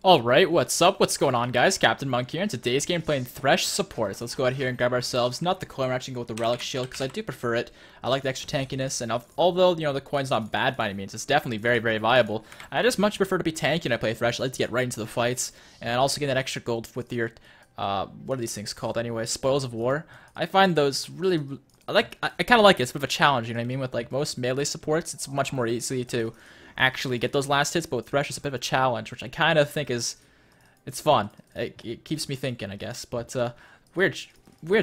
Alright, what's up? What's going on, guys? CaptainMonk here, and today's game playing Thresh support. So let's go out here and grab ourselves, not the coin, we're actually going to go with the relic shield, because I do prefer it. I like the extra tankiness, and although, the coin's not bad by any means, it's definitely very, very viable. I just much prefer to be tanky when I play Thresh. I like to get right into the fights, and also get that extra gold with your, what are these things called anyway? Spoils of War. I find those really, I kind of like it. It's a bit of a challenge, you know what I mean? With, like, most melee supports, it's much more easy to actually get those last hits, but with Thresh it's a bit of a challenge, which I kind of think it's fun. It keeps me thinking, I guess, but weird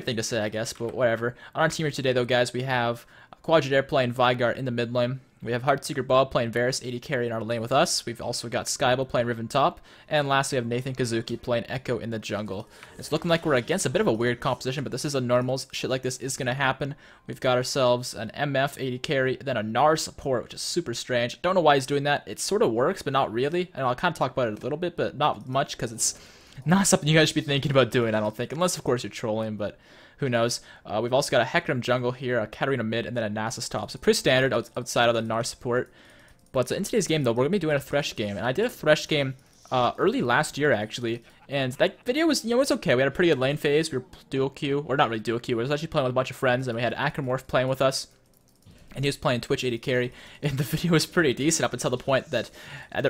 thing to say, I guess, but whatever. On our team here today, though, guys, we have Quadradair playing Vigart in the mid lane. We have Heartseeker Bob playing Varus, AD carry in our lane with us. We've also got Skybell playing Riven top. And lastly, we have Nathan Kazuki playing Echo in the jungle. It's looking like we're against a bit of a weird composition, but this is a normals. Shit like this is going to happen. We've got ourselves an MF, AD carry, then a Gnar support, which is super strange. Don't know why he's doing that. It sort of works, but not really. And I'll kind of talk about it a little bit, but not much, because it's not something you guys should be thinking about doing, I don't think. Unless, of course, you're trolling, but who knows. We've also got a Hecarim jungle here, a Katarina mid, and then a Nasus top. So pretty standard outside of the Gnar support. But in today's game, though, we're going to be doing a Thresh game. And I did a Thresh game early last year, actually. And that video was, it's okay. We had a pretty good lane phase. We were dual queue, or not really dual queue. We were actually playing with a bunch of friends, and we had Acromorph playing with us. And he was playing Twitch AD carry, and the video was pretty decent up until the point that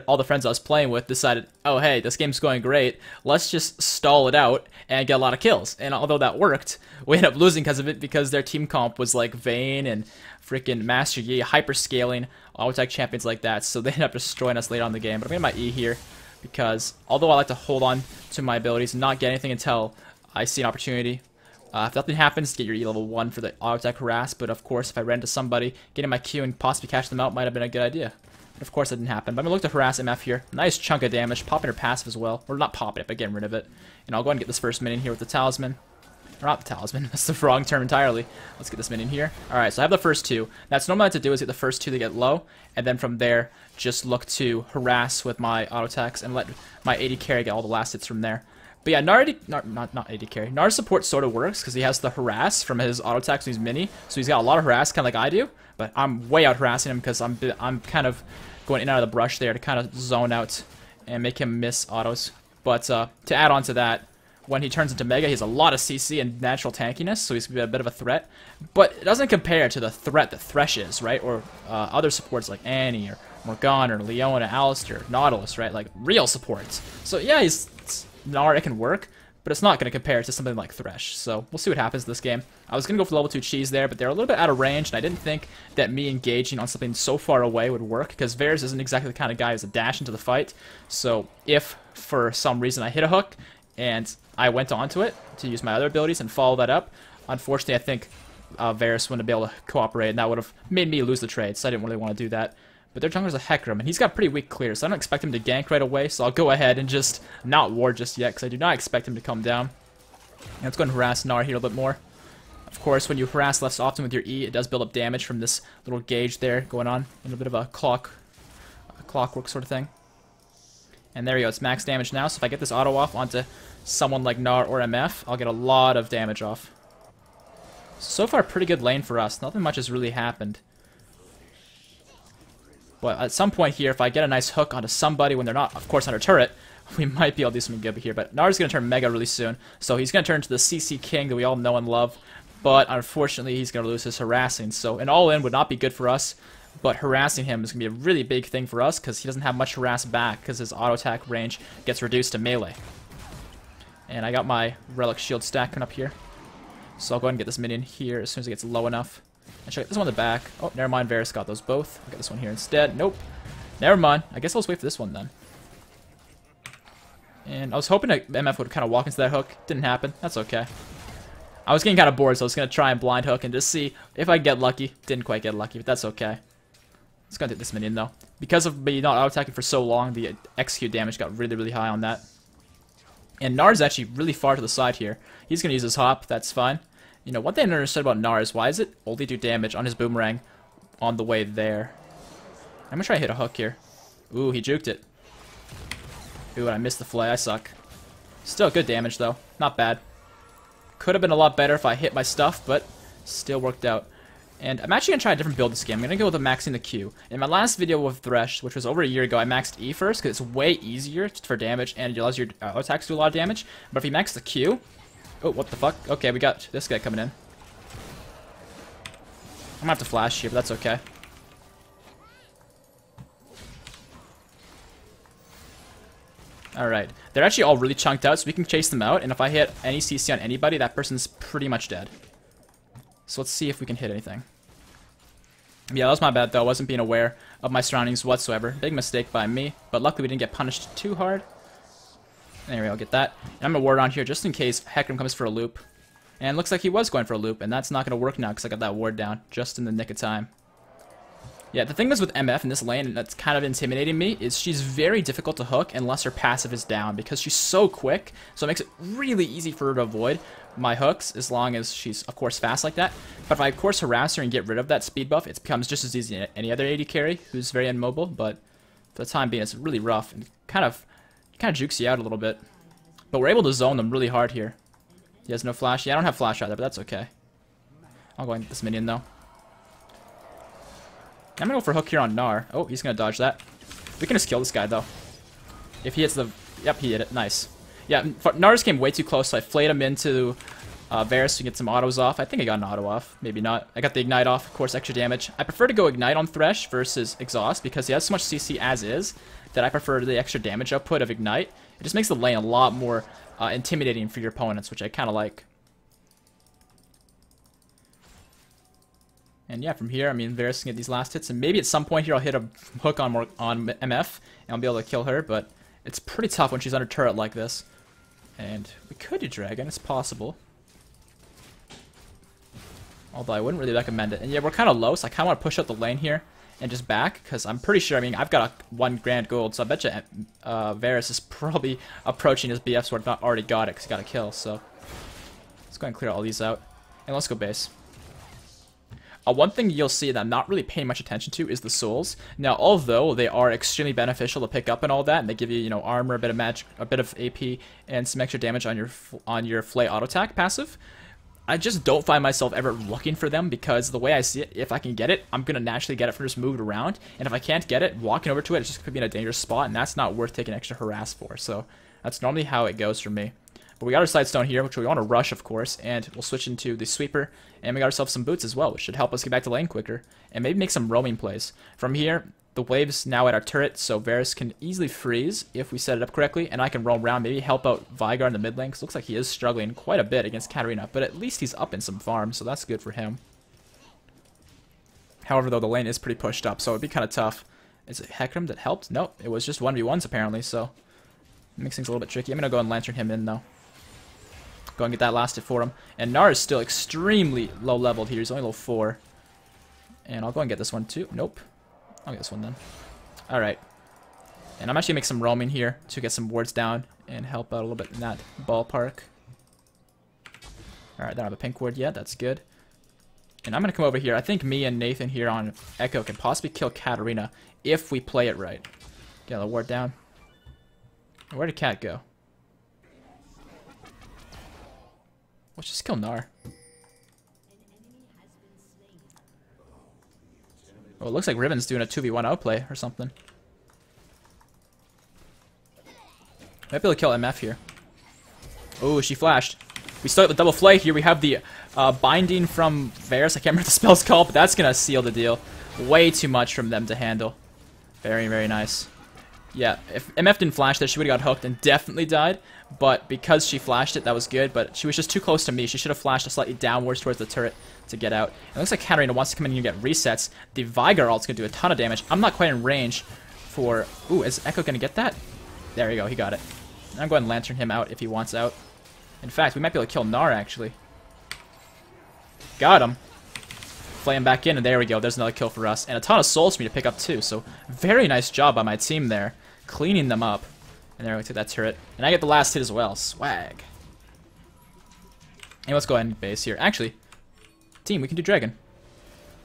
all the friends I was playing with decided, oh hey, this game's going great, let's just stall it out and get a lot of kills. And although that worked, we ended up losing because of it, because their team comp was like Vayne and freaking Master Yi, hyper-scaling auto-attack champions like that, so they ended up destroying us later on in the game. But I'm getting my E here, because although I like to hold on to my abilities and not get anything until I see an opportunity, if nothing happens, get your E level 1 for the auto-attack harass, but of course, if I ran into somebody, getting my Q and possibly catch them out might have been a good idea. But of course, that didn't happen. But I'm going to look to harass MF here. Nice chunk of damage, popping her passive as well. Or not popping it, but getting rid of it. And I'll go ahead and get this first minion here with the talisman. Or not the talisman, that's the wrong term entirely. Let's get this minion here. Alright, so I have the first two. That's normally what I like to do is get the first two to get low, and then from there, just look to harass with my auto-attacks and let my AD carry get all the last hits from there. But yeah, not AD carry. Gnar's support sort of works because he has the harass from his auto attacks when he's mini, so he's got a lot of harass, kind of like I do. But I'm way out harassing him because I'm kind of going in and out of the brush there to kind of zone out and make him miss autos. But to add on to that, when he turns into Mega, he has a lot of CC and natural tankiness, so he's going to be a bit of a threat. But it doesn't compare to the threat that Thresh is, right? Or other supports like Annie or Morgana or Leona, Alistair, Nautilus, right? Like real supports. So yeah, Gnar, it can work, but it's not going to compare to something like Thresh, so we'll see what happens this game. I was going to go for level 2 cheese there, but they're a little bit out of range, and I didn't think that me engaging on something so far away would work, because Varus isn't exactly the kind of guy who's a dash into the fight, so if for some reason I hit a hook, and I went onto it to use my other abilities and follow that up, unfortunately I think Varus wouldn't be able to cooperate, and that would have made me lose the trade, so I didn't really want to do that. But their jungler's a Hecarim, and he's got pretty weak clear, so I don't expect him to gank right away, so I'll go ahead and just not ward just yet, because I do not expect him to come down. And let's go and harass Gnar here a little bit more. Of course, when you harass less often with your E, it does build up damage from this little gauge there going on. A little bit of a clockwork sort of thing. And there you go, it's max damage now, so if I get this auto off onto someone like Gnar or MF, I'll get a lot of damage off. So far, pretty good lane for us. Nothing much has really happened. But at some point here, if I get a nice hook onto somebody when they're not, of course, under turret, we might be able to do something good here. But Gnar's going to turn Mega really soon, so he's going to turn into the CC King that we all know and love. But unfortunately, he's going to lose his harassing. So an all-in would not be good for us, but harassing him is going to be a really big thing for us because he doesn't have much harass back because his auto-attack range gets reduced to melee. And I got my Relic Shield stacking up here. So I'll go ahead and get this minion here as soon as it gets low enough. And check this one in the back. Oh, never mind. Varus got those both. I'll get this one here instead. Nope. Never mind. I guess I'll just wait for this one then. And I was hoping that MF would kind of walk into that hook. Didn't happen. That's okay. I was getting kind of bored, so I was going to try and blind hook and just see if I get lucky. Didn't quite get lucky, but that's okay. Let's go and take this minion though. Because of me not auto-attacking for so long, the execute damage got really, really high on that. And Gnar's actually really far to the side here. He's going to use his hop. That's fine. You know, one thing I never understood about Gnar is why is it only do damage on his boomerang on the way there? I'm gonna try to hit a hook here. Ooh, he juked it. Ooh, and I missed the flay. I suck. Still good damage, though. Not bad. Could have been a lot better if I hit my stuff, but still worked out. And I'm actually going to try a different build this game. I'm going to go with maxing the Q. In my last video with Thresh, which was over a year ago, I maxed E first because it's way easier for damage and it allows your attacks to do a lot of damage. But if you max the Q... Oh, what the fuck? Okay, we got this guy coming in. I'm going to have to flash here, but that's okay. Alright. They're actually all really chunked out, so we can chase them out. And if I hit any CC on anybody, that person's pretty much dead. So let's see if we can hit anything. Yeah, that was my bad, though. I wasn't being aware of my surroundings whatsoever. Big mistake by me, but luckily we didn't get punished too hard. Anyway, I'll get that. And I'm going to ward on here just in case Hecarim comes for a loop. And it looks like he was going for a loop, and that's not going to work now because I got that ward down just in the nick of time. Yeah, the thing is with MF in this lane that's kind of intimidating me is she's very difficult to hook unless her passive is down because she's so quick, so it makes it really easy for her to avoid my hooks as long as she's, of course, fast like that. But if I, of course, harass her and get rid of that speed buff, it becomes just as easy as any other AD carry who's very immobile, but for the time being, it's really rough and kind of jukes you out a little bit. But we're able to zone them really hard here. He has no flash. Yeah, I don't have flash either, but that's okay. I'll go and get this minion, though. I'm gonna go for a hook here on Gnar. Oh, he's gonna dodge that. We can just kill this guy, though. If he hits the... Yep, he hit it. Nice. Yeah, Gnar just came way too close, so I flayed him into Varus to get some autos off. I think I got an auto off. Maybe not. I got the Ignite off. Of course, extra damage. I prefer to go Ignite on Thresh versus Exhaust because he has so much CC as is that I prefer the extra damage output of Ignite. It just makes the lane a lot more intimidating for your opponents, which I kind of like. And yeah, from here, I mean, Varus can get these last hits, and maybe at some point here I'll hit a hook on MF, and I'll be able to kill her, but it's pretty tough when she's under turret like this. And we could do Dragon, it's possible. Although I wouldn't really recommend it. And yeah, we're kind of low, so I kind of want to push out the lane here and just back, because I'm pretty sure, I mean, I've got a 1 grand gold, so I bet you Varus is probably approaching his BF sword, if not already got it, because he got a kill, so let's go and clear all these out. And let's go base. One thing you'll see that I'm not really paying much attention to is the souls. Now, although they are extremely beneficial to pick up and all that, and they give you, you know, armor, a bit of magic, a bit of AP, and some extra damage on your Flay auto attack passive, I just don't find myself ever looking for them because the way I see it, if I can get it, I'm gonna naturally get it from just moving around, and if I can't get it, walking over to it, it's just gonna be in a dangerous spot, and that's not worth taking extra harass for. So that's normally how it goes for me. But we got our Sightstone here, which we want to rush, of course, and we'll switch into the Sweeper, and we got ourselves some boots as well, which should help us get back to lane quicker, and maybe make some roaming plays. From here, the wave's now at our turret, so Varus can easily freeze if we set it up correctly, and I can roam around, maybe help out Veigar in the mid lane, because it looks like he is struggling quite a bit against Katarina, but at least he's up in some farms, so that's good for him. However, though, the lane is pretty pushed up, so it'd be kind of tough. Is it Hecarim that helped? Nope, it was just 1v1s apparently, so it makes things a little bit tricky. I'm going to go and lantern him in, though. Go and get that last hit for him. And Gnar is still extremely low leveled here. He's only level 4. And I'll go and get this one too. Nope. I'll get this one then. Alright. And I'm actually going to make some roaming here to get some wards down and help out a little bit in that ballpark. Alright, don't have a pink ward yet. That's good. And I'm going to come over here. I think me and Nathan here on Echo can possibly kill Katarina if we play it right. Get the ward down. Where did Cat go? Let's just kill Gnar. Oh, it looks like Riven's doing a 2v1 outplay or something. Might be able to kill MF here. Oh, she flashed. We start the double flay here. We have the binding from Varus. I can't remember the spell's called, but that's going to seal the deal. Way too much from them to handle. Very, very nice. Yeah, if MF didn't flash there, she would have got hooked and definitely died. But because she flashed it, that was good. But she was just too close to me. She should have flashed slightly downwards towards the turret to get out. It looks like Katarina wants to come in here and get resets. The Veigar ult's going to do a ton of damage. I'm not quite in range for... Ooh, is Echo going to get that? There you go, he got it. I'm going to lantern him out if he wants out. In fact, we might be able to kill Gnar, actually. Got him. Flay him back in, and there we go. There's another kill for us. And a ton of souls for me to pick up, too. So, very nice job by my team there. Cleaning them up. And there we took that turret. And I get the last hit as well. Swag. And let's go ahead and base here. Actually, team, we can do Dragon.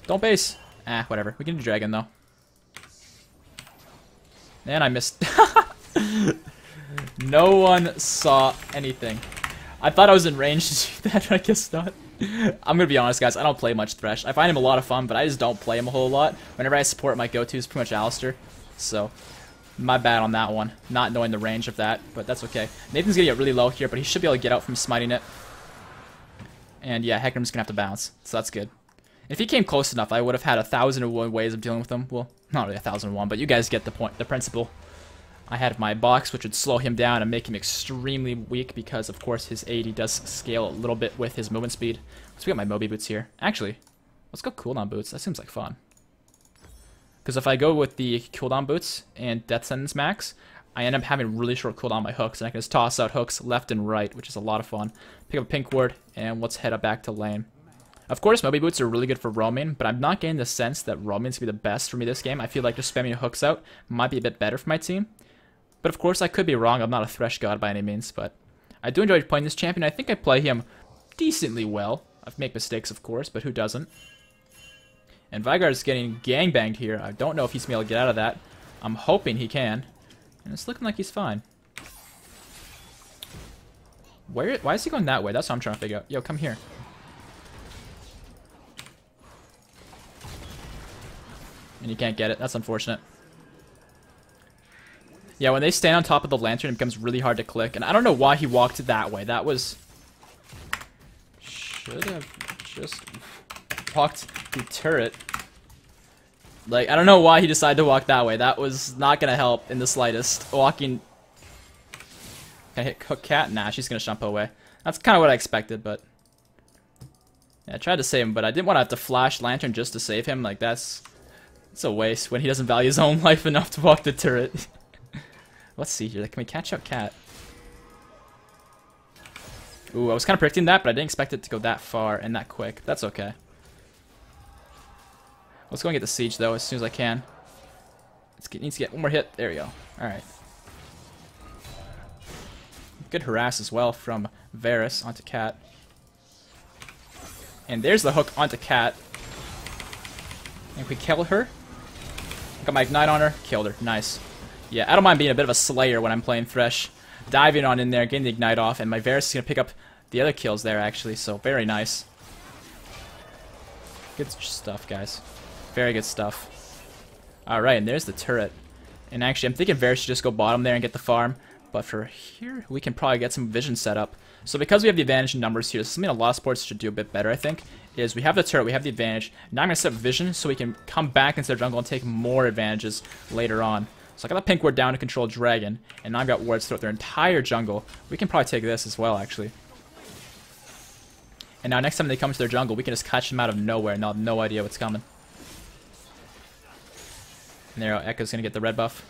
Don't base. Ah, whatever. We can do Dragon, though. And I missed. No one saw anything. I thought I was in range to do that, but I guess not. I'm gonna be honest, guys. I don't play much Thresh. I find him a lot of fun, but I just don't play him a whole lot. Whenever I support, my go-to is pretty much Alistair. So, my bad on that one. Not knowing the range of that, but that's okay. Nathan's gonna get really low here, but he should be able to get out from smiting it. And yeah, Hecarim's gonna have to bounce, so that's good. If he came close enough, I would have had 1,001 ways of dealing with him. Well, not really 1,001, but you guys get the point, the principle. I had my box, which would slow him down and make him extremely weak because, of course, his AD does scale a little bit with his movement speed. So we got my Moby boots here. Actually, let's go cooldown boots. That seems like fun. Because if I go with the cooldown boots and death sentence max, I end up having really short cooldown on my hooks, and I can just toss out hooks left and right, which is a lot of fun. Pick up a pink ward, and let's head up back to lane. Of course, Moby boots are really good for roaming, but I'm not getting the sense that roaming's gonna be the best for me this game. I feel like just spamming hooks out might be a bit better for my team. But of course, I could be wrong. I'm not a Thresh god by any means, but I do enjoy playing this champion. I think I play him decently well. I make mistakes, of course, but who doesn't? And Vigard's getting gangbanged here. I don't know if he's going to be able to get out of that. I'm hoping he can. And it's looking like he's fine. Why is he going that way? That's what I'm trying to figure out. Yo, come here. And you can't get it. That's unfortunate. Yeah, when they stand on top of the lantern, it becomes really hard to click. And I don't know why he walked that way. That was... Should have just walked the turret. Like, I don't know why he decided to walk that way. That was not going to help in the slightest. Walking... Can I hit Hook Cat? Nah, she's going to jump away. That's kind of what I expected, but... Yeah, I tried to save him, but I didn't want to have to flash lantern just to save him. Like, that's... It's a waste when he doesn't value his own life enough to walk the turret. Let's see here. Can we catch out Cat? Ooh, I was kind of predicting that, but I didn't expect it to go that far and that quick. That's okay. Let's go and get the siege, though, as soon as I can. Needs to get one more hit. There we go. Alright. Good harass as well from Varus onto Cat. And there's the hook onto Cat. And we kill her. Got my ignite on her. Killed her. Nice. Yeah, I don't mind being a bit of a slayer when I'm playing Thresh. Diving on in there, getting the ignite off, and my Varus is going to pick up the other kills there, actually, so very nice. Good stuff, guys. Very good stuff. Alright, and there's the turret. And actually, I'm thinking Varus should just go bottom there and get the farm. But for here, we can probably get some vision set up. So because we have the advantage in numbers here, something a lot of sports should do a bit better, I think, is we have the turret, we have the advantage. Now I'm going to set up vision so we can come back into the jungle and take more advantages later on. So I got the pink ward down to control Dragon, and now I've got wards throughout their entire jungle. We can probably take this as well, actually. And now next time they come to their jungle, we can just catch them out of nowhere, and they'll have no idea what's coming. And there, Echo's going to get the red buff.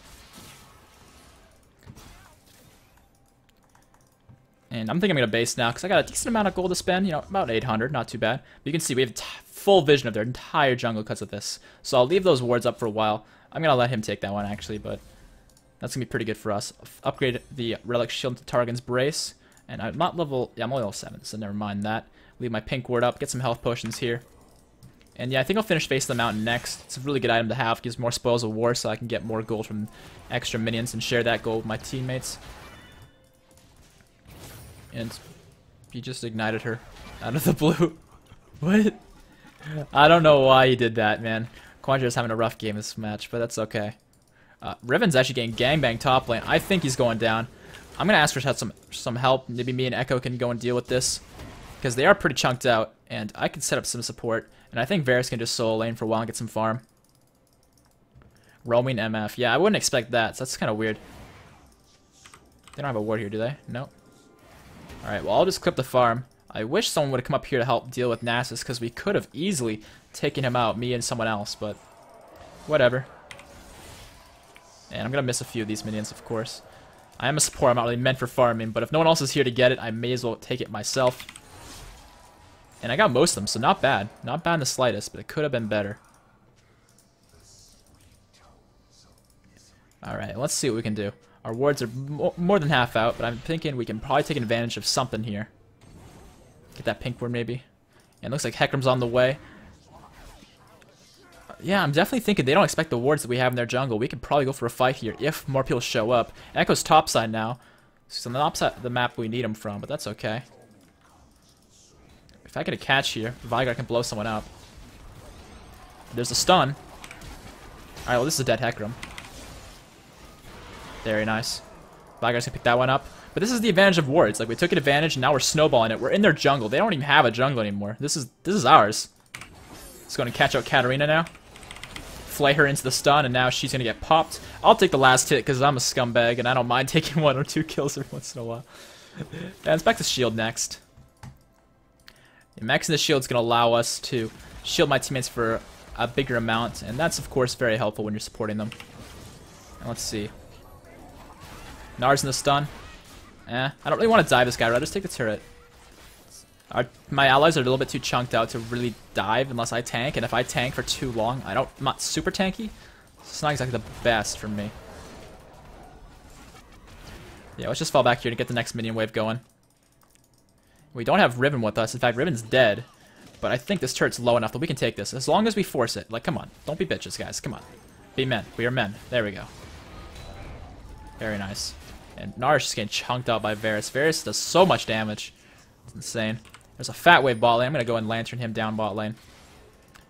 And I'm thinking I'm going to base now, because I got a decent amount of gold to spend, you know, about 800, not too bad. But you can see we have full vision of their entire jungle because of this. So I'll leave those wards up for a while. I'm going to let him take that one, actually, but that's going to be pretty good for us. Upgrade the Relic Shield to Targon's Brace, and I'm not level... Yeah, I'm only level 7, so never mind that. Leave my pink ward up, get some health potions here. And yeah, I think I'll finish Face of the Mountain next. It's a really good item to have. Gives more spoils of war, so I can get more gold from extra minions and share that gold with my teammates. And he just ignited her out of the blue. What? I don't know why he did that, man. Quandra's having a rough game this match, but that's okay. Riven's actually getting gangbanged top lane. I think he's going down. I'm going to ask for some help. Maybe me and Echo can go and deal with this. Because they are pretty chunked out, and I can set up some support. And I think Varus can just solo lane for a while and get some farm. Roaming MF. Yeah, I wouldn't expect that, so that's kind of weird. They don't have a ward here, do they? Nope. Alright, well, I'll just clip the farm. I wish someone would have come up here to help deal with Nasus, because we could have easily taken him out, me and someone else, but whatever. And I'm going to miss a few of these minions, of course. I am a support, I'm not really meant for farming, but if no one else is here to get it, I may as well take it myself. And I got most of them, so not bad. Not bad in the slightest, but it could have been better. Alright, let's see what we can do. Our wards are more than half out, but I'm thinking we can probably take advantage of something here. Get that pink ward, maybe. And it looks like Hecarim's on the way. Yeah, I'm definitely thinking they don't expect the wards that we have in their jungle. We could probably go for a fight here if more people show up. Echo's topside now. So on the opposite of the map we need him from, but that's okay. If I get a catch here, Vigar can blow someone up. There's a stun. Alright, well, this is a dead Hecarim. Very nice. Vigar's gonna pick that one up. But this is the advantage of wards. Like, we took advantage, and now we're snowballing it. We're in their jungle. They don't even have a jungle anymore. This is ours. Let's go and catch out Katarina now. Flay her into the stun, and now she's gonna get popped. I'll take the last hit, because I'm a scumbag, and I don't mind taking 1 or 2 kills every once in a while. And let's back to shield next. And maxing the shield is gonna allow us to shield my teammates for a bigger amount, and that's, of course, very helpful when you're supporting them. And let's see. Nar's in the stun. I don't really want to dive this guy. I'd rather just take the turret. My allies are a little bit too chunked out to really dive unless I tank, and if I tank for too long, I'm not super tanky. It's not exactly the best for me. Yeah, let's just fall back here to get the next minion wave going. We don't have Riven with us. In fact, Riven's dead. But I think this turret's low enough that we can take this. As long as we force it. Like, come on. Don't be bitches, guys. Come on. Be men. We are men. There we go. Very nice. And Nara's just getting chunked out by Varus. Varus does so much damage. It's insane. There's a fat wave bot lane. I'm going to go and lantern him down bot lane.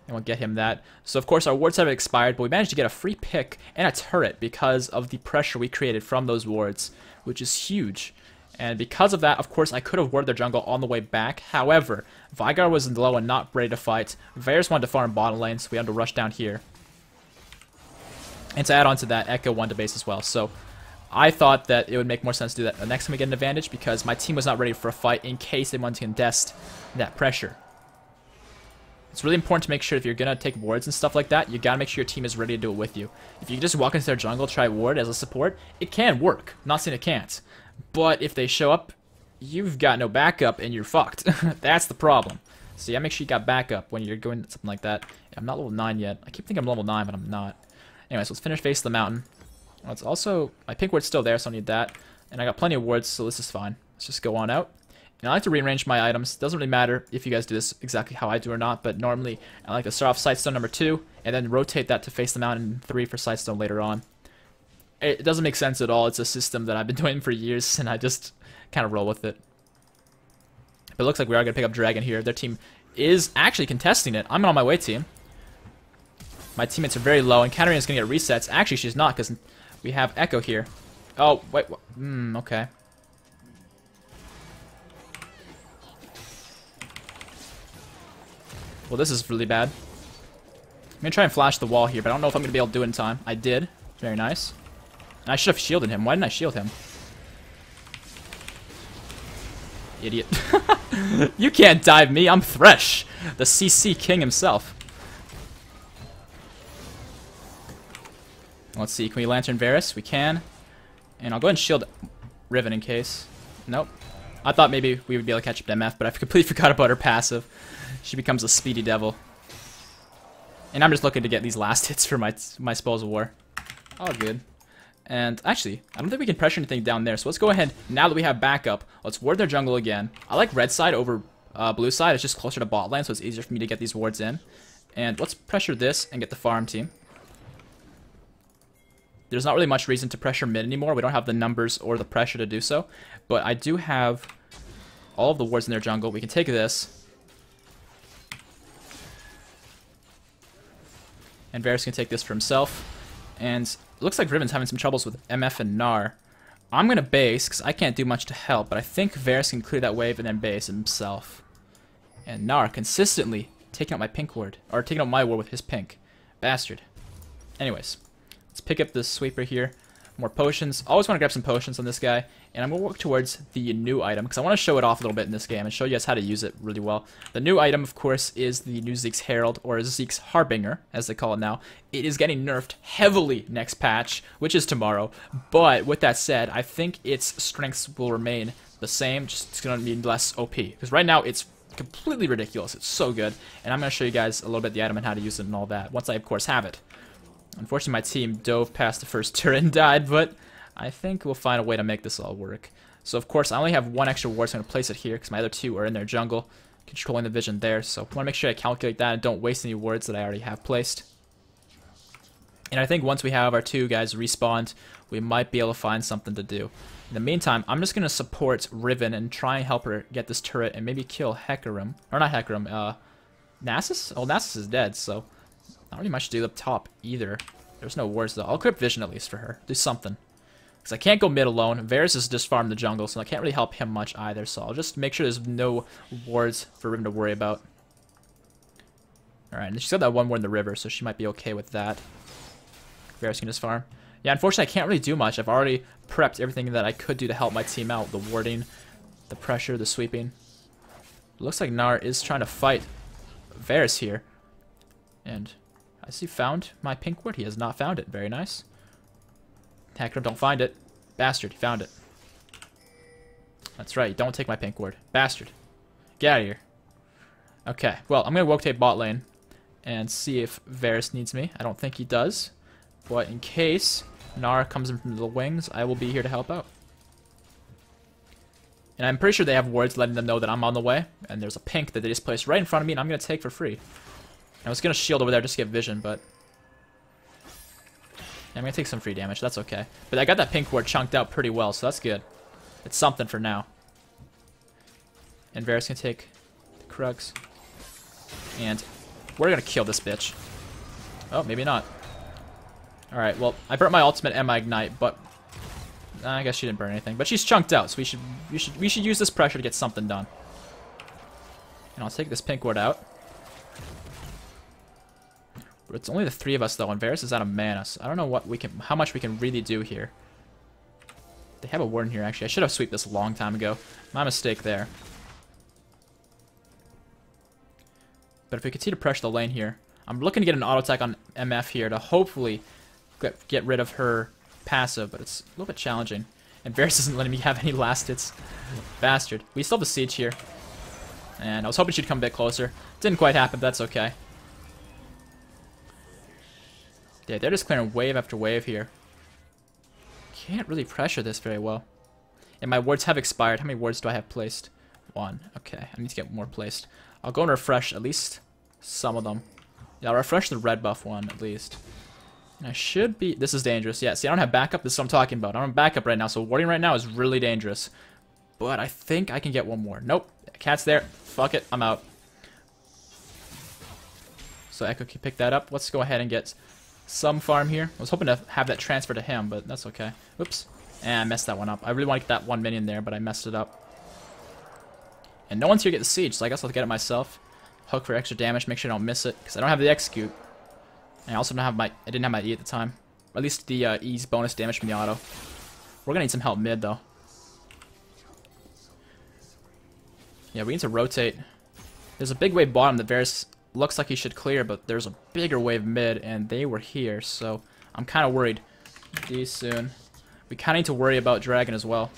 And we'll get him that. So, of course, our wards have expired, but we managed to get a free pick and a turret because of the pressure we created from those wards, which is huge. And because of that, of course, I could have warded their jungle on the way back. However, Vigar was low and not ready to fight. Varus wanted to farm bottom lane, so we had to rush down here. And to add on to that, Echo wanted to base as well. So I thought that it would make more sense to do that the next time we get an advantage because my team was not ready for a fight in case they wanted to contest that pressure. It's really important to make sure if you're going to take wards and stuff like that, you got to make sure your team is ready to do it with you. If you just walk into their jungle, try ward as a support, it can work. I'm not saying it can't. But if they show up, you've got no backup and you're fucked. That's the problem. So yeah, make sure you got backup when you're going something like that. I'm not level 9 yet. I keep thinking I'm level 9, but I'm not. Anyways, let's finish face the mountain. Well, it's also, my pink ward's still there, so I don't need that. And I got plenty of wards, so this is fine. Let's just go on out. And I like to rearrange my items. Doesn't really matter if you guys do this exactly how I do or not, but normally I like to start off Sightstone number 2, and then rotate that to face the mountain 3 for Sightstone later on. It doesn't make sense at all. It's a system that I've been doing for years, and I just kind of roll with it. But it looks like we are going to pick up Dragon here. Their team is actually contesting it. I'm on my way, team. My teammates are very low, and Katarina's going to get resets. Actually, she's not, because we have Echo here. Oh, wait. Okay. Well, this is really bad. I'm going to try and flash the wall here, but I don't know if I'm going to be able to do it in time. I did. Very nice. I should have shielded him. Why didn't I shield him? Idiot. You can't dive me. I'm Thresh, the CC king himself. Let's see. Can we lantern Varus? We can. And I'll go ahead and shield Riven in case. Nope. I thought maybe we would be able to catch up to MF, but I completely forgot about her passive. She becomes a speedy devil. And I'm just looking to get these last hits for my Spoils of War. All good. And actually, I don't think we can pressure anything down there. So let's go ahead, now that we have backup, let's ward their jungle again. I like red side over blue side. It's just closer to bot lane, so it's easier for me to get these wards in. And let's pressure this and get the farm team. There's not really much reason to pressure mid anymore. We don't have the numbers or the pressure to do so. But I do have all of the wards in their jungle. We can take this. And Varus can take this for himself. And it looks like Riven's having some troubles with MF and Gnar. I'm going to base, because I can't do much to help, but I think Varus can clear that wave and then base himself. And Gnar consistently taking out my pink ward, or taking out my ward with his pink. Bastard. Anyways, let's pick up this sweeper here. More potions. Always want to grab some potions on this guy. And I'm going to work towards the new item, because I want to show it off a little bit in this game and show you guys how to use it really well. The new item, of course, is the new Zeke's Herald, or Zeke's Harbinger, as they call it now. It is getting nerfed heavily next patch, which is tomorrow. But with that said, I think its strengths will remain the same, just it's going to be less OP. Because right now, it's completely ridiculous. It's so good. And I'm going to show you guys a little bit the item and how to use it and all that, once I, of course, have it. Unfortunately, my team dove past the first turret and died, but I think we'll find a way to make this all work. So, of course, I only have one extra ward, so I'm going to place it here, because my other two are in their jungle, controlling the vision there. So I want to make sure I calculate that and don't waste any wards that I already have placed. And I think once we have our 2 guys respawned, we might be able to find something to do. In the meantime, I'm just going to support Riven and try and help her get this turret and maybe kill Hecarim. Or not Hecarim, Nasus? Oh, Nasus is dead, so not really much to do up top either. There's no wards though. I'll equip Vision at least for her. Do something. Because I can't go mid alone. Varus is just farming the jungle, so I can't really help him much either. So I'll just make sure there's no wards for Riven to worry about. Alright, and she's got that one ward in the river, so she might be okay with that. Varus can just farm. Yeah, unfortunately I can't really do much. I've already prepped everything that I could do to help my team out. The warding, the pressure, the sweeping. Looks like Gnar is trying to fight Varus here. And has he found my pink ward? He has not found it. Very nice. Hecarim, don't find it. Bastard, he found it. That's right, don't take my pink ward. Bastard. Get out of here. Okay, well, I'm going to rotate bot lane and see if Varus needs me. I don't think he does. But in case Gnar comes in from the wings, I will be here to help out. And I'm pretty sure they have wards letting them know that I'm on the way. And there's a pink that they just placed right in front of me and I'm going to take for free. I was going to shield over there just to get vision, but I'm going to take some free damage. That's okay. But I got that pink ward chunked out pretty well, so that's good. It's something for now. And Varus can take the Krugs. And we're going to kill this bitch. Oh, maybe not. Alright, well, I burnt my ultimate and my ignite, but I guess she didn't burn anything. But she's chunked out, so we should use this pressure to get something done. And I'll take this pink ward out. But it's only the 3 of us though, and Varus is out of mana, so I don't know how much we can really do here. They have a ward in here actually. I should have swept this a long time ago. My mistake there. But if we continue to pressure the lane here, I'm looking to get an auto attack on MF here to hopefully get rid of her passive, but it's a little bit challenging. And Varus isn't letting me have any last hits. Bastard. We still have the siege here. And I was hoping she'd come a bit closer. Didn't quite happen, but that's okay. Yeah, they're just clearing wave after wave here. Can't really pressure this very well. And my wards have expired. How many wards do I have placed? 1. Okay, I need to get more placed. I'll go and refresh at least some of them. Yeah, I'll refresh the red buff one at least. And I should be... This is dangerous. Yeah, see, I don't have backup. This is what I'm talking about. I'm on backup right now, so warding right now is really dangerous. But I think I can get one more. Nope. Cat's there. Fuck it. I'm out. So Echo can pick that up. Let's go ahead and get some farm here. I was hoping to have that transfer to him, but that's okay. Oops. And I messed that one up. I really want to get that one minion there, but I messed it up. And no one's here to get the siege, so I guess I'll get it myself. Hook for extra damage, make sure I don't miss it, because I don't have the execute. And I also don't have I didn't have my E at the time. Or at least the E's bonus damage from the auto. We're gonna need some help mid though. Yeah, we need to rotate. There's a big wave bottom that Varus looks like he should clear, but there's a bigger wave mid, and they were here, so I'm kind of worried. D soon. We kind of need to worry about Dragon as well.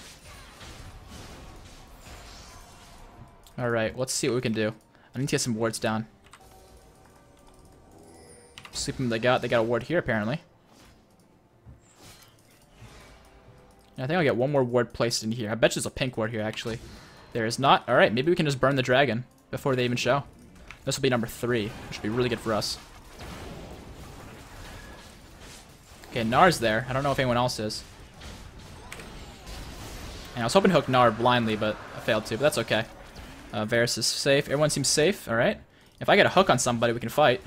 Alright, let's see what we can do. I need to get some wards down. See what they got. They got a ward here, apparently. And I think I'll get one more ward placed in here. I bet you there's a pink ward here, actually. There is not. Alright, maybe we can just burn the dragon before they even show. This will be number 3, which will be really good for us. Okay, Gnar's there. I don't know if anyone else is. And I was hoping to hook Gnar blindly, but I failed to, but that's okay. Varus is safe. Everyone seems safe. Alright. If I get a hook on somebody, we can fight.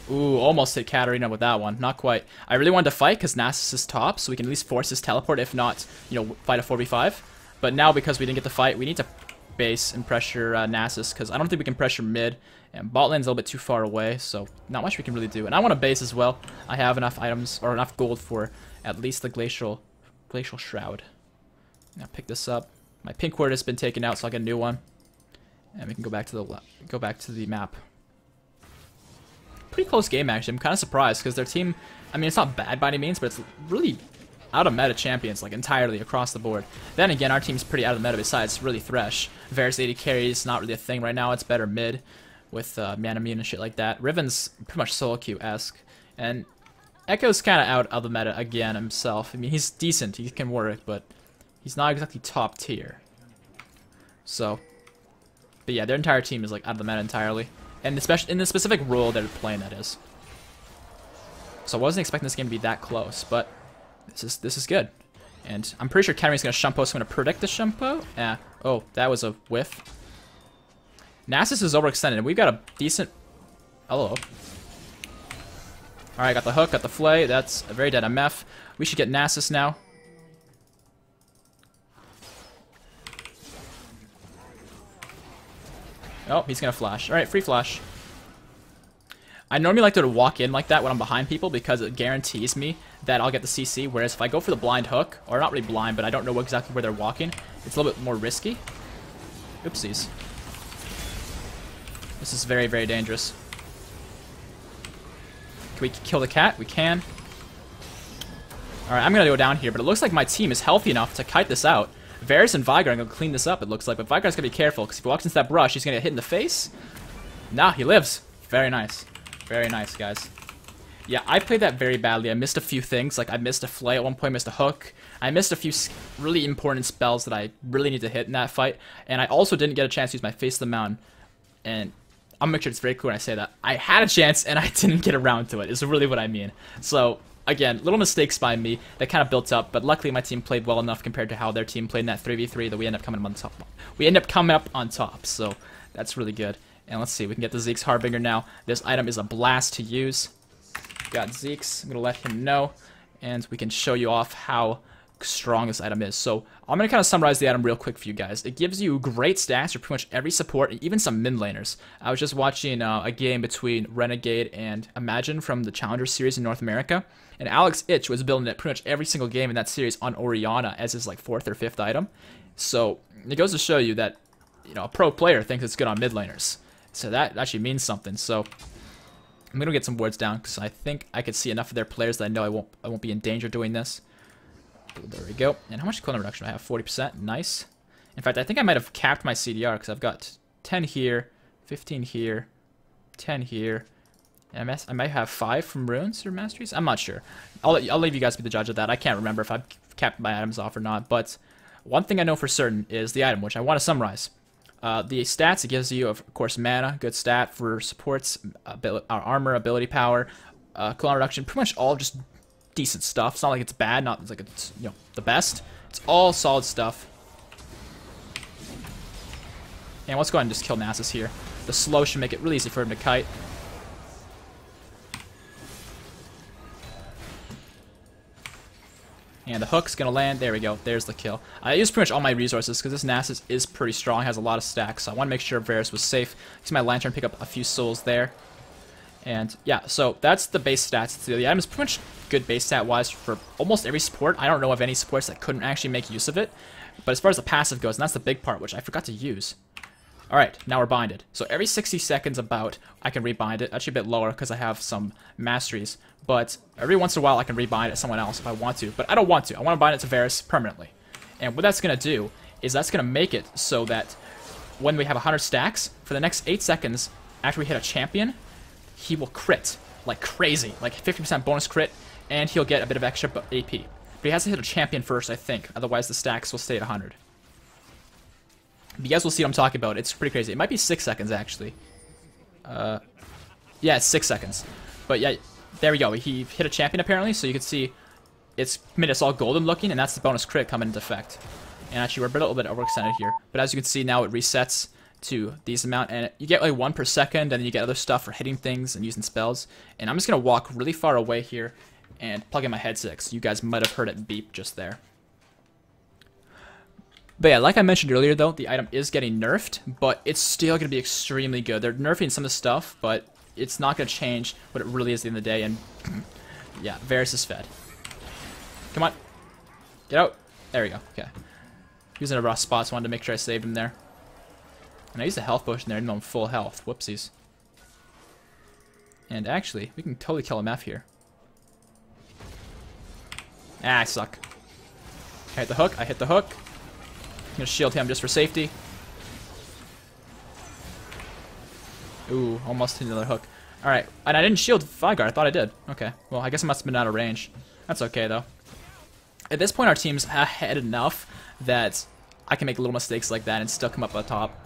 Ooh, almost hit Katarina with that one. Not quite. I really wanted to fight because Nasus is top, so we can at least force his teleport, if not, you know, fight a 4v5. But now, because we didn't get to fight, we need to base and pressure Nasus, because I don't think we can pressure mid. And bot lane's a little bit too far away, so not much we can really do. And I want to base as well. I have enough items, or enough gold for at least the Glacial Shroud. Now pick this up. My pink ward has been taken out, so I'll get a new one. And we can go back to the map. Pretty close game, actually. I'm kind of surprised, because their team, I mean, it's not bad by any means, but it's really out of meta champions, like, entirely across the board. Then again, our team's pretty out of meta besides really Thresh. Varus 80 carries, not really a thing right now. It's better mid with mana immune and shit like that. Riven's pretty much solo queue-esque. And Echo's kind of out of the meta again himself. I mean, he's decent. He can work, but he's not exactly top tier. So, but yeah, their entire team is, like, out of the meta entirely. And especially in the specific role they're playing, that is. So I wasn't expecting this game to be that close, but this is good. And I'm pretty sure Ketamari's going to Shumpo, so I'm going to predict the Shumpo. Yeah. Oh, that was a whiff. Nasus is overextended, and we've got a decent... Hello. Alright, got the hook, got the flay. That's a very dead MF. We should get Nasus now. Oh, he's going to flash. Alright, free flash. I normally like to walk in like that when I'm behind people because it guarantees me that I'll get the CC, whereas if I go for the blind hook, or not really blind, but I don't know exactly where they're walking, it's a little bit more risky. Oopsies. This is very, very dangerous. Can we kill the cat? We can. Alright, I'm going to go down here, but it looks like my team is healthy enough to kite this out. Varus and Vigar are going to clean this up, it looks like, but Vigar's going to be careful, because if he walks into that brush, he's going to get hit in the face. Nah, he lives. Very nice. Very nice, guys. Yeah, I played that very badly. I missed a few things, like I missed a flay at one point, missed a hook. I missed a few really important spells that I really need to hit in that fight, and I also didn't get a chance to use my Face of the Mountain. And I'm gonna make sure it's very clear when I say that. I had a chance, and I didn't get around to it, is really what I mean. So, again, little mistakes by me that kind of built up, but luckily my team played well enough compared to how their team played in that 3v3 that we end up coming up on top. We end up coming up on top, so that's really good. And let's see, we can get the Zeke's Harbinger now. This item is a blast to use. Got Zeke's, I'm going to let him know, and we can show you off how strong this item is. So I'm going to kind of summarize the item real quick for you guys. It gives you great stats for pretty much every support, and even some mid laners. I was just watching a game between Renegade and Imagine from the Challenger series in North America, and Alex Itch was building it pretty much every single game in that series on Orianna as his like 4th or 5th item. So it goes to show you that, you know, a pro player thinks it's good on mid laners. So that actually means something. So I'm gonna get some words down because I think I could see enough of their players that I know I won't be in danger doing this. There we go. And how much cooldown reduction do I have? 40%. Nice. In fact, I think I might have capped my CDR because I've got 10 here, 15 here, 10 here. And I might have 5 from runes or masteries. I'm not sure. I'll leave you guys be the judge of that. I can't remember if I've capped my items off or not. But one thing I know for certain is the item, which I want to summarize. The stats it gives you, of course, mana, good stat for supports, armor, ability power, cooldown reduction, pretty much all just decent stuff. It's not like it's bad, not like it's, you know, the best. It's all solid stuff. And let's go ahead and just kill Nasus here. The slow should make it really easy for him to kite. And the hook's gonna land. There we go. There's the kill. I used pretty much all my resources because this Nasus is pretty strong, has a lot of stacks. So I want to make sure Varus was safe. Use my lantern, pick up a few souls there. And yeah, so that's the base stats. The item is pretty much good base stat wise for almost every support. I don't know of any supports that couldn't actually make use of it. But as far as the passive goes, and that's the big part, which I forgot to use. Alright, now we're binded. So every 60 seconds about, I can rebind it. Actually a bit lower because I have some masteries. But every once in a while I can rebind it to someone else if I want to. But I don't want to. I want to bind it to Varus permanently. And what that's going to do is that's going to make it so that when we have 100 stacks, for the next 8 seconds after we hit a champion, he will crit like crazy. Like 50% bonus crit, and he'll get a bit of extra AP. But he has to hit a champion first, I think. Otherwise the stacks will stay at 100. You guys will see what I'm talking about. It's pretty crazy. It might be 6 seconds, actually. Yeah, it's 6 seconds. But yeah, there we go. He hit a champion, apparently, so you can see it's made us all golden looking, and that's the bonus crit coming into effect. And actually, we're a little bit overextended here. But as you can see, now it resets to these amount, and you get like 1 per second, and then you get other stuff for hitting things and using spells. And I'm just going to walk really far away here and plug in my headset, because you guys might have heard it beep just there. But yeah, like I mentioned earlier, though, the item is getting nerfed, but it's still going to be extremely good. They're nerfing some of the stuff, but it's not going to change what it really is at the end of the day, and yeah, Varus is fed. Come on. Get out. There we go. Okay. He was in a rough spot, so I wanted to make sure I saved him there. And I used a health potion there, even though I'm full health. Whoopsies. And actually, we can totally kill a MF here. Ah, I suck. I hit the hook. I hit the hook. I'm gonna shield him just for safety. Ooh, almost hit another hook. Alright, and I didn't shield Vigar. I thought I did. Okay, well, I guess I must have been out of range. That's okay, though. At this point, our team's ahead enough that I can make little mistakes like that and still come up on top.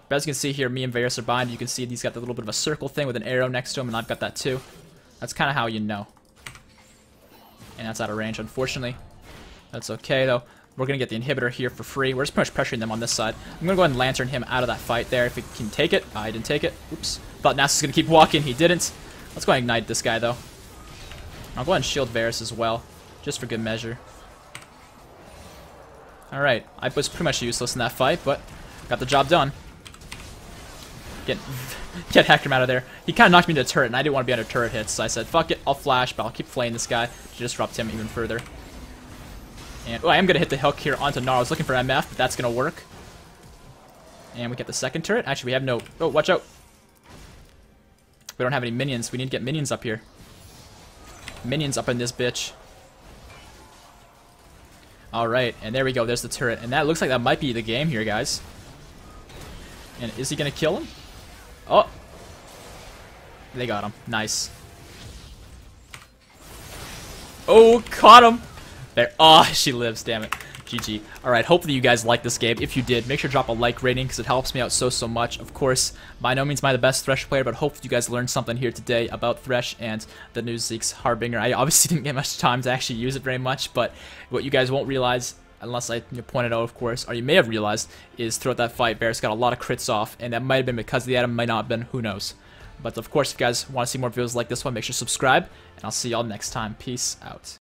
But as you can see here, me and Varus are bind. You can see he's got the little bit of a circle thing with an arrow next to him, and I've got that too. That's kind of how you know. And that's out of range, unfortunately. That's okay, though. We're going to get the inhibitor here for free. We're just pretty much pressuring them on this side. I'm going to go ahead and lantern him out of that fight there if he can take it. I didn't take it. Oops. Thought Nasus was going to keep walking. He didn't. Let's go ahead and ignite this guy, though. I'll go ahead and shield Varus as well, just for good measure. Alright. I was pretty much useless in that fight, but got the job done. Get Hector out of there. He kind of knocked me into a turret, and I didn't want to be under turret hits, so I said, fuck it, I'll flash, but I'll keep flaying this guy to disrupt him even further. And, oh, I am going to hit the hook here onto Gnar. I was looking for MF, but that's going to work. And we get the second turret. Actually, we have no... Oh, watch out. We don't have any minions. We need to get minions up here. Minions up in this bitch. Alright, and there we go. There's the turret. And that looks like that might be the game here, guys. And is he going to kill him? Oh! They got him. Nice. Oh, caught him! There. Oh, she lives, damn it. GG. Alright, hopefully you guys liked this game. If you did, make sure to drop a like rating because it helps me out so much. Of course, by no means am I the best Thresh player, but hopefully you guys learned something here today about Thresh and the new Zeke's Harbinger. I obviously didn't get much time to actually use it very much, but what you guys won't realize, unless I point it out, of course, or you may have realized, is throughout that fight, Varus got a lot of crits off, and that might have been because of the item, might not have been, who knows. But of course, if you guys want to see more videos like this one, make sure to subscribe, and I'll see y'all next time. Peace out.